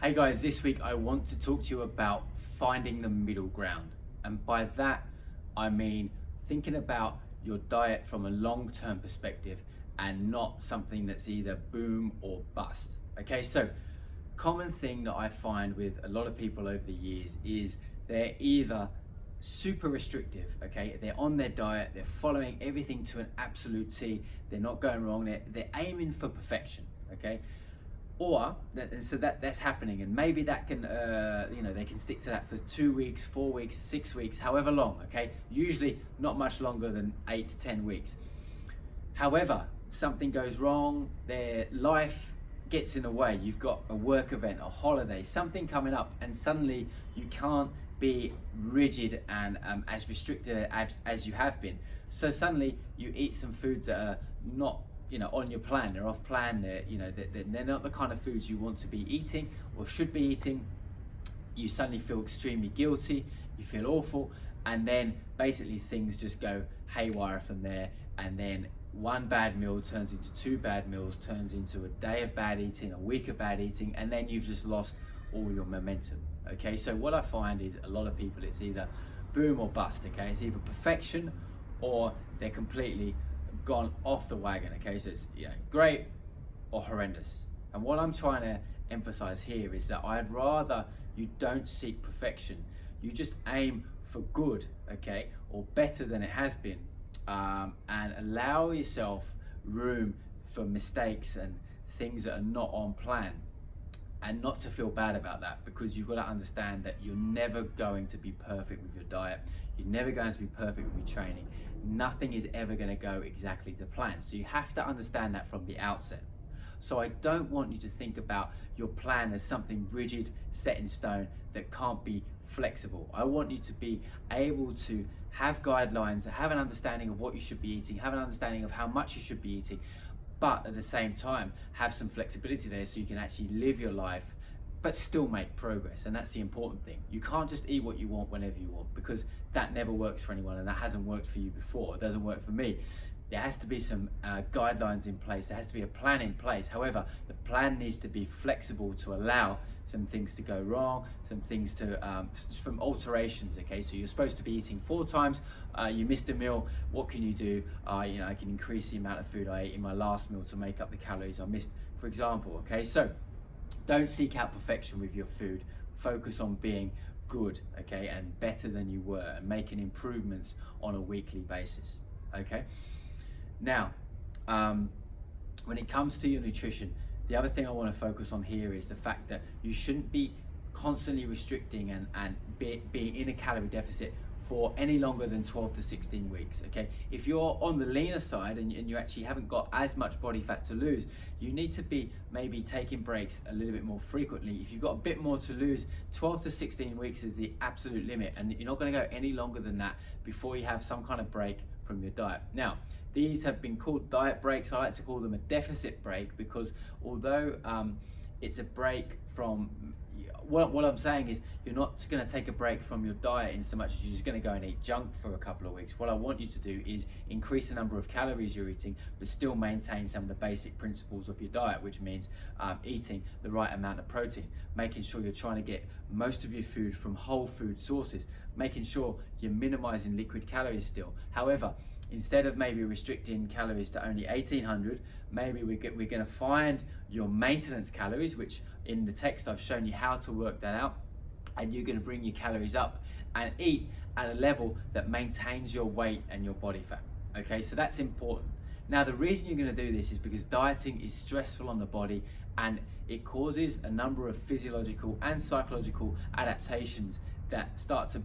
Hey guys, this week I want to talk to you about finding the middle ground. And by that, I mean thinking about your diet from a long-term perspective and not something that's either boom or bust. Okay, so common thing that I find with a lot of people over the years is they're either super restrictive, okay? They're on their diet, they're following everything to an absolute T, they're not going wrong, they're aiming for perfection, okay? Or that's happening, and maybe that can they can stick to that for 2 weeks, 4 weeks, 6 weeks, however long, okay? Usually not much longer than 8 to 10 weeks. However, something goes wrong, their life gets in the way. You've got a work event, a holiday, something coming up, and suddenly you can't be rigid and as restricted as you have been. So suddenly you eat some foods that are not on your plan, they're off plan, they're not the kind of foods you want to be eating or should be eating. You suddenly feel extremely guilty, you feel awful, and then basically things just go haywire from there, and then one bad meal turns into 2 bad meals, turns into a day of bad eating, a week of bad eating, and then you've just lost all your momentum. Okay, so what I find is a lot of people, it's either boom or bust. Okay, it's either perfection or they're completely gone off the wagon. Okay, so it's great or horrendous. And what I'm trying to emphasize here is that I'd rather you don't seek perfection, you just aim for good, okay, or better than it has been, and allow yourself room for mistakes and things that are not on plan, and not to feel bad about that, because you've got to understand that you're never going to be perfect with your diet, you're never going to be perfect with your training. Nothing is ever going to go exactly to plan. So you have to understand that from the outset. So I don't want you to think about your plan as something rigid, set in stone, that can't be flexible. I want you to be able to have guidelines, have an understanding of what you should be eating, have an understanding of how much you should be eating, but at the same time have some flexibility there so you can actually live your life but still make progress. And that's the important thing. You can't just eat what you want whenever you want, because that never works for anyone, and that hasn't worked for you before. It doesn't work for me. There has to be some guidelines in place. There has to be a plan in place. However, the plan needs to be flexible to allow some things to go wrong, some things to from alterations. Okay, so you're supposed to be eating 4 times. You missed a meal. What can you do? I can increase the amount of food I ate in my last meal to make up the calories I missed, for example. Okay, so don't seek out perfection with your food. Focus on being good, okay, and better than you were, and making improvements on a weekly basis. Okay. Now, when it comes to your nutrition, the other thing I want to focus on here is the fact that you shouldn't be constantly restricting and being in a calorie deficit for any longer than 12 to 16 weeks. Okay, if you're on the leaner side and you actually haven't got as much body fat to lose, you need to be maybe taking breaks a little bit more frequently. If you've got a bit more to lose, 12 to 16 weeks is the absolute limit, and you're not going to go any longer than that before you have some kind of break from your diet. Now, these have been called diet breaks. I like to call them a deficit break, because although it's a break from what I'm saying is you're not going to take a break from your diet in so much as you're just going to go and eat junk for a couple of weeks. What I want you to do is increase the number of calories you're eating, but still maintain some of the basic principles of your diet, which means eating the right amount of protein, making sure you're trying to get most of your food from whole food sources, making sure you're minimizing liquid calories still. However, instead of maybe restricting calories to only 1800, maybe we're going to find your maintenance calories, which in the text I've shown you how to work that out, and you're going to bring your calories up and eat at a level that maintains your weight and your body fat. Okay, so that's important. Now, the reason you're going to do this is because dieting is stressful on the body, and it causes a number of physiological and psychological adaptations that start to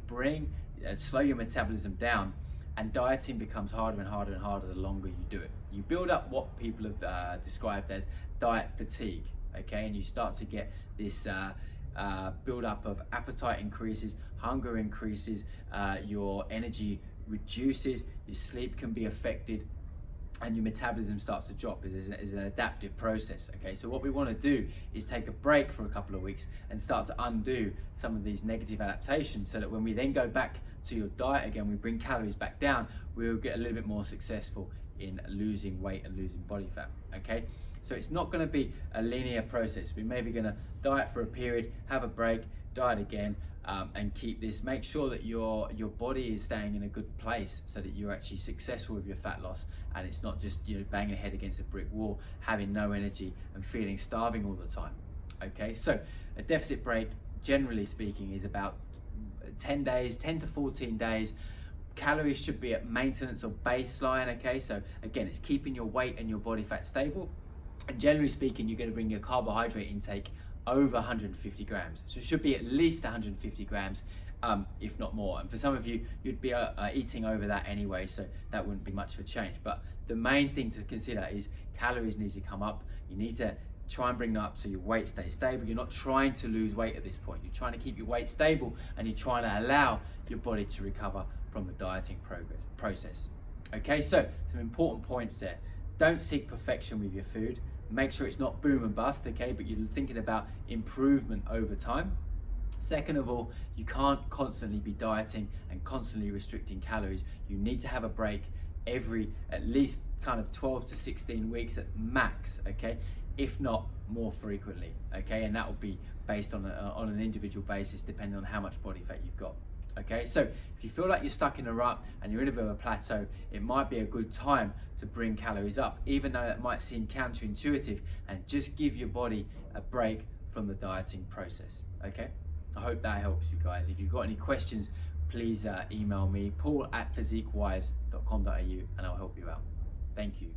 slow your metabolism down. And dieting becomes harder and harder and harder the longer you do it. You build up what people have described as diet fatigue, okay? And you start to get this build up of appetite increases, hunger increases, your energy reduces, your sleep can be affected, and your metabolism starts to drop. Is an adaptive process. Okay, so what we want to do is take a break for a couple of weeks and start to undo some of these negative adaptations, so that when we then go back to your diet again, we bring calories back down, we'll get a little bit more successful in losing weight and losing body fat. Okay, So it's not going to be a linear process. We're maybe going to diet for a period, have a break, diet again, and keep this. Make sure that your body is staying in a good place so that you're actually successful with your fat loss, and it's not just banging your head against a brick wall, having no energy and feeling starving all the time. Okay, so a deficit break, generally speaking, is about 10 days, 10 to 14 days. Calories should be at maintenance or baseline. Okay, so again, it's keeping your weight and your body fat stable, and generally speaking, you're going to bring your carbohydrate intake over 150 grams. So it should be at least 150 grams, if not more. And for some of you, you'd be eating over that anyway, so that wouldn't be much of a change. But the main thing to consider is calories need to come up. You need to try and bring that up so your weight stays stable. You're not trying to lose weight at this point. You're trying to keep your weight stable, and you're trying to allow your body to recover from the dieting process. Okay, so some important points there. Don't seek perfection with your food. Make sure it's not boom and bust, okay, but you're thinking about improvement over time. Second of all, you can't constantly be dieting and constantly restricting calories. You need to have a break every at least kind of 12 to 16 weeks at max, okay, if not more frequently, okay, and that will be based on an individual basis depending on how much body fat you've got. Okay, so if you feel like you're stuck in a rut and you're in a bit of a plateau, it might be a good time to bring calories up, even though that might seem counterintuitive, and just give your body a break from the dieting process. Okay, I hope that helps you guys. If you've got any questions, please email me, paul@physiquewise.com.au, and I'll help you out. Thank you.